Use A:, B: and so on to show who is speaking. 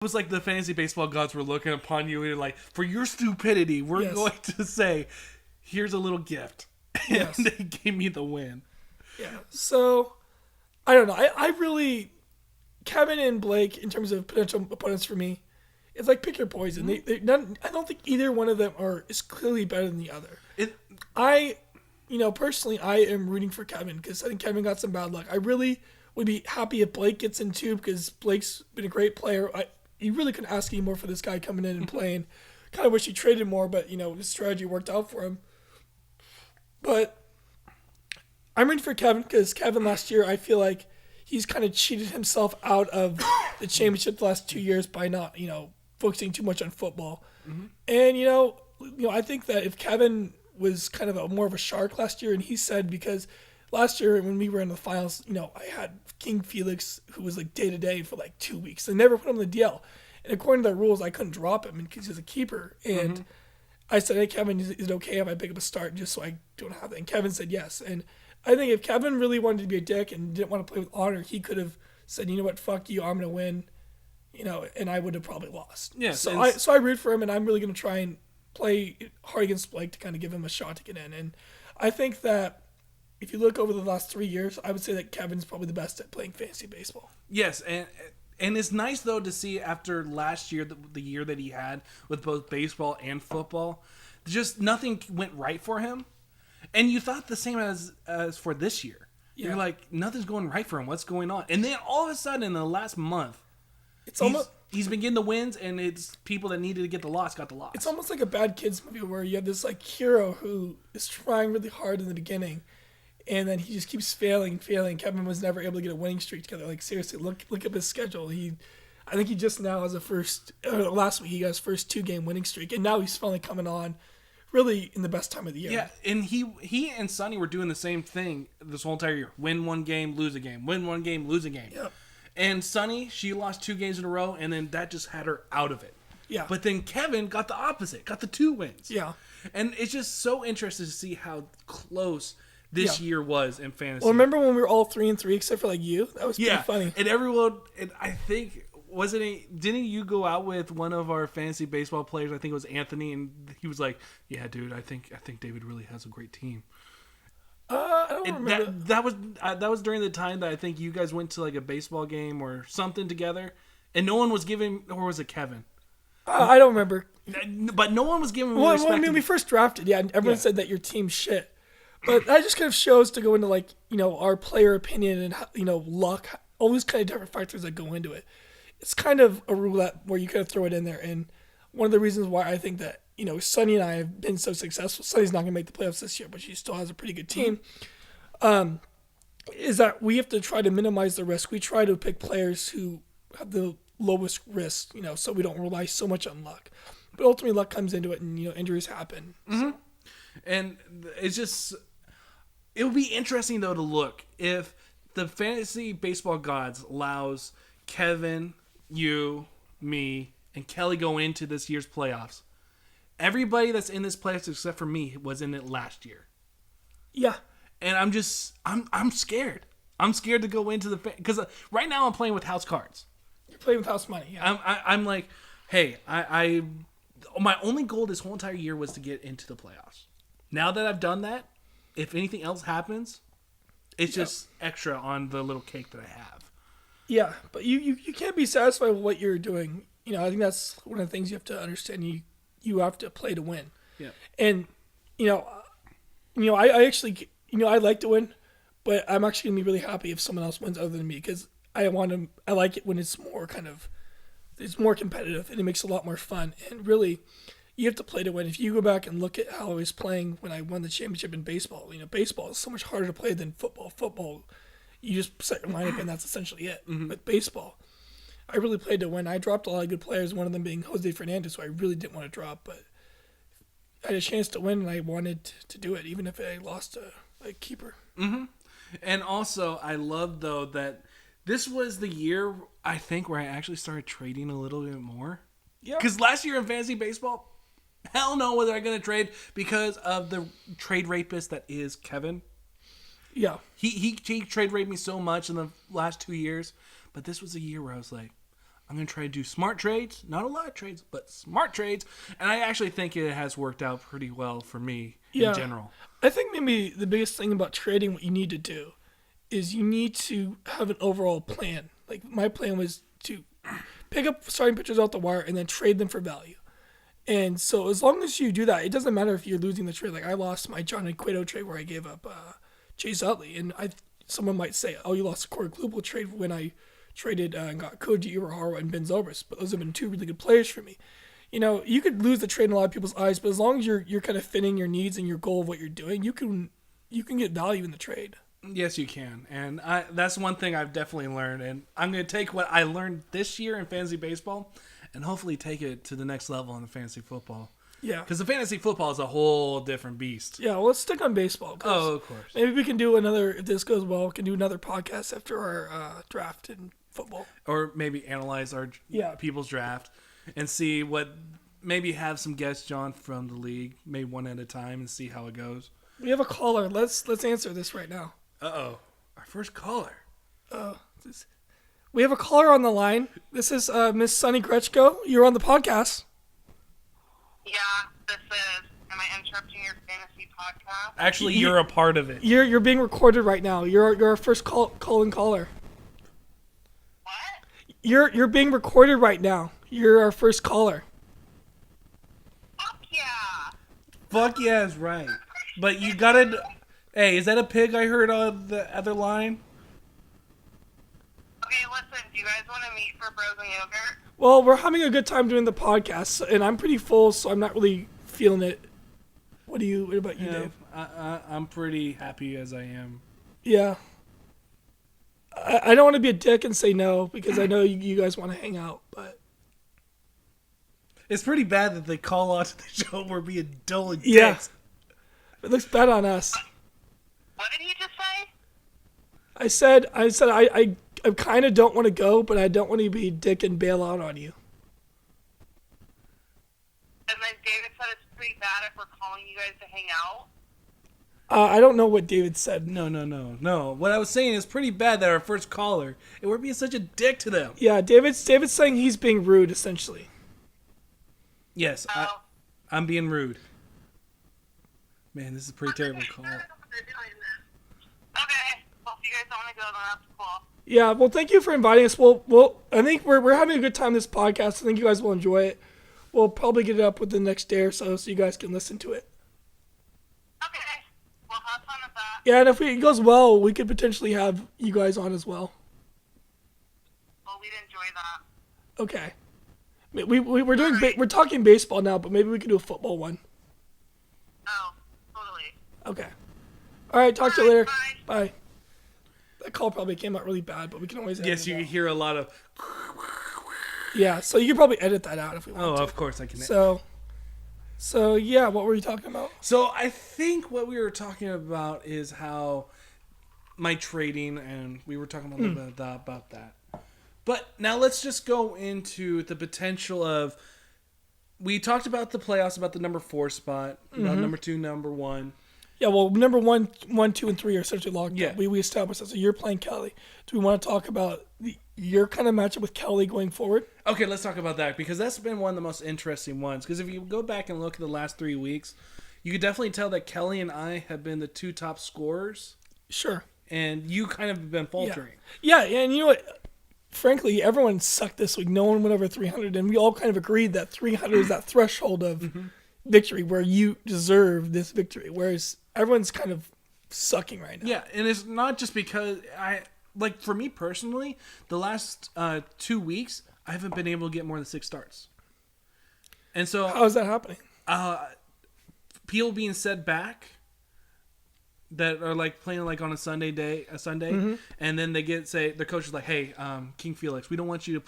A: It was like the fantasy baseball gods were looking upon you and like, for your stupidity, we're going to say, here's a little gift. And they gave me the win.
B: Yeah. So, I don't know. I really, Kevin and Blake, in terms of potential opponents for me, it's like pick your poison. They not, I don't think either one of them is clearly better than the other. Personally, I am rooting for Kevin because I think Kevin got some bad luck. I really would be happy if Blake gets in too because Blake's been a great player. You really couldn't ask any more for this guy coming in and playing. Kind of wish he traded more, but his strategy worked out for him. But I'm rooting for Kevin because Kevin last year, I feel like he's kind of cheated himself out of the championship the last 2 years by not, focusing too much on football. Mm-hmm. And I think that if Kevin was kind of more of a shark last year, and he said because last year when we were in the finals, I had King Felix who was like day to day for like 2 weeks. They never put him in the DL, and according to their rules, I couldn't drop him because he's a keeper. And I said, "Hey Kevin, is it okay if I pick up a start just so I don't have that?" And Kevin said yes. And I think if Kevin really wanted to be a dick and didn't want to play with honor, he could have said, "You know what, fuck you, I'm gonna win," and I would have probably lost.
A: Yeah.
B: So I root for him, and I'm really gonna try and play hard against Blake to kind of give him a shot to get in. And I think that if you look over the last 3 years, I would say that Kevin's probably the best at playing fantasy baseball.
A: Yes, and it's nice though to see after last year, the year that he had with both baseball and football, just nothing went right for him. And you thought the same as for this year. Yeah. You're like, nothing's going right for him. What's going on? And then all of a sudden, in the last month, he's been getting the wins, and it's people that needed to get the loss got the loss.
B: It's almost like a bad kids movie where you have this like hero who is trying really hard in the beginning, and then he just keeps failing. Kevin was never able to get a winning streak together. Like seriously, look up his schedule. I think he just now has last week he got his first 2-game winning streak, and now he's finally coming on. Really in the best time of the year.
A: Yeah, and he and Sonny were doing the same thing this whole entire year. Win one game, lose a game. Win one game, lose a game.
B: Yep.
A: And Sonny, she lost 2 games in a row, and then that just had her out of it.
B: Yeah.
A: But then Kevin got the opposite, got the 2 wins.
B: Yeah.
A: And it's just so interesting to see how close this year was in fantasy.
B: Well, remember when we were all 3-3 except for like you? That was pretty funny.
A: And everyone, and I think... didn't you go out with one of our fantasy baseball players? I think it was Anthony, and he was like, "Yeah, dude, I think David really has a great team."
B: I don't remember.
A: That was during the time that I think you guys went to like a baseball game or something together, and no one was giving, or was it Kevin?
B: I don't remember.
A: But no one was giving.
B: Well, I mean, we first drafted, and everyone said that your team's shit. But that just kind of shows to go into like our player opinion and luck, all these kind of different factors that go into it. It's kind of a roulette where you kind of throw it in there. And one of the reasons why I think that, Sonny and I have been so successful, Sonny's not going to make the playoffs this year, but she still has a pretty good team, is that we have to try to minimize the risk. We try to pick players who have the lowest risk, so we don't rely so much on luck. But ultimately, luck comes into it and, injuries happen.
A: Mm-hmm. And it's just, it would be interesting, though, to look if the fantasy baseball gods allows Kevin, you, me, and Kelly go into this year's playoffs. Everybody that's in this playoffs except for me was in it last year.
B: Yeah.
A: And I'm scared. I'm scared to go into the because right now I'm playing with house cards.
B: You're playing with house money. Yeah.
A: I'm like, hey, my only goal this whole entire year was to get into the playoffs. Now that I've done that, if anything else happens, it's just extra on the little cake that I have.
B: Yeah, but you can't be satisfied with what you're doing. I think that's one of the things you have to understand. You have to play to win.
A: Yeah.
B: And I actually I like to win, but I'm actually gonna be really happy if someone else wins other than me because I like it when it's more competitive and it makes it a lot more fun. And really, you have to play to win. If you go back and look at how I was playing when I won the championship in baseball, baseball is so much harder to play than football. Football, you just set your lineup and that's essentially it. Mm-hmm. With baseball, I really played to win. I dropped a lot of good players, one of them being Jose Fernandez, who I really didn't want to drop, but I had a chance to win and I wanted to do it, even if I lost a keeper.
A: Mm-hmm. And also, I love, though, that this was the year, I think, where I actually started trading a little bit more. Yeah. Because last year in fantasy baseball, hell no was I going to trade because of the trade rapist that is Kevin.
B: Yeah.
A: He trade raped me so much in the last 2 years, but this was a year where I was like, I'm going to try to do smart trades. Not a lot of trades, but smart trades. And I actually think it has worked out pretty well for me in general.
B: I think maybe the biggest thing about trading, what you need to do, is you need to have an overall plan. Like my plan was to pick up starting pitchers out the wire and then trade them for value. And so as long as you do that, it doesn't matter if you're losing the trade. Like I lost my Johnny Cueto trade where I gave up Chase Utley, and someone might say, "Oh, you lost the Corey Kluber trade when I traded and got Koji Uehara and Ben Zobrist," but those have been two really good players for me. You know, you could lose the trade in a lot of people's eyes, but as long as you're kind of fitting your needs and your goal of what you're doing, you can get value in the trade.
A: Yes, you can. And that's one thing I've definitely learned. And I'm going to take what I learned this year in fantasy baseball and hopefully take it to the next level in the fantasy football.
B: Yeah.
A: Because the fantasy football is a whole different beast.
B: Yeah, well, let's stick on baseball.
A: Oh, of course.
B: Maybe we can do another, if this goes well, we can do another podcast after our draft in football.
A: Or maybe analyze our people's draft and see what, maybe have some guests, John, from the league, maybe one at a time, and see how it goes.
B: We have a caller. Let's answer this right now.
A: Uh-oh. Our first caller.
B: We have a caller on the line. This is Miss Sunny Grechko. You're on the podcast.
C: Yeah, this is. Am I interrupting your fantasy podcast?
A: Actually, you're a part of it.
B: You're being recorded right now. You're our first calling caller.
C: What?
B: You're being recorded right now. You're our first caller.
C: Fuck yeah!
A: Fuck yeah is right. But you gotta... Hey, is that a pig I heard on the other line?
C: Okay, listen, do you guys want to meet for Bros and Yogurt?
B: Well, we're having a good time doing the podcast, and I'm pretty full, so I'm not really feeling it. What about you, Dave?
A: I'm pretty happy as I am.
B: Yeah. I don't want to be a dick and say no, because I know you guys want to hang out, but...
A: It's pretty bad that they call out to the show we're being dull and
B: Yeah.
A: dicks.
B: It looks bad on us.
C: What did he just say?
B: I said I kind of don't want to go, but I don't want to be a dick and bail out on you.
C: And then David said it's pretty bad if we're calling you guys to hang out.
B: I don't know what David said.
A: No. What I was saying is pretty bad that our first caller, and we're being such a dick to them.
B: Yeah, David's saying he's being rude, essentially.
A: Yes,
C: Oh.
A: I'm being rude. Man, this is a pretty terrible call.
C: Okay, well, if you guys don't want to go, then that's cool.
B: Yeah, well, thank you for inviting us. Well, I think we're having a good time this podcast. I think you guys will enjoy it. We'll probably get it up within the next day or so you guys can listen to it.
C: Okay, well, have fun with that.
B: Yeah, and if it goes well, we could potentially have you guys on as well.
C: Well, we'd enjoy that.
B: Okay. We're doing we're talking baseball now, but maybe we could do a football one.
C: Oh, totally.
B: Okay. All right, talk to you later.
C: Bye.
B: Bye. That call probably came out really bad, but we can always edit
A: Yes,
B: it
A: you
B: out.
A: hear a lot of...
B: Yeah, so you can probably edit that out if we want
A: Oh,
B: to.
A: of course I can.
B: So yeah, what were you talking about?
A: So I think what we were talking about is how my trading, and we were talking a little bit about that. But now let's just go into the potential of... We talked about the playoffs, about the number 4 spot, about number 2, number 1.
B: Yeah, well, number 1, 2, and 3 are essentially locked
A: Yeah.
B: up. We established that. So you're playing Kelly. Do we want to talk about your kind of matchup with Kelly going forward?
A: Okay, let's talk about that, because that's been one of the most interesting ones. Because if you go back and look at the last 3 weeks, you could definitely tell that Kelly and I have been the 2 top scorers,
B: Sure.
A: and you kind of have been faltering.
B: Yeah, and you know what? Frankly, everyone sucked this week. No one went over 300, and we all kind of agreed that 300 is that threshold of victory where you deserve this victory, whereas everyone's kind of sucking right now.
A: Yeah, and it's not just because for me personally, the last 2 weeks, I haven't been able to get more than 6 starts. And so
B: How is that happening?
A: people being set back that are like playing like on a Sunday, and then they their coach is like, hey, King Felix, we don't want you to play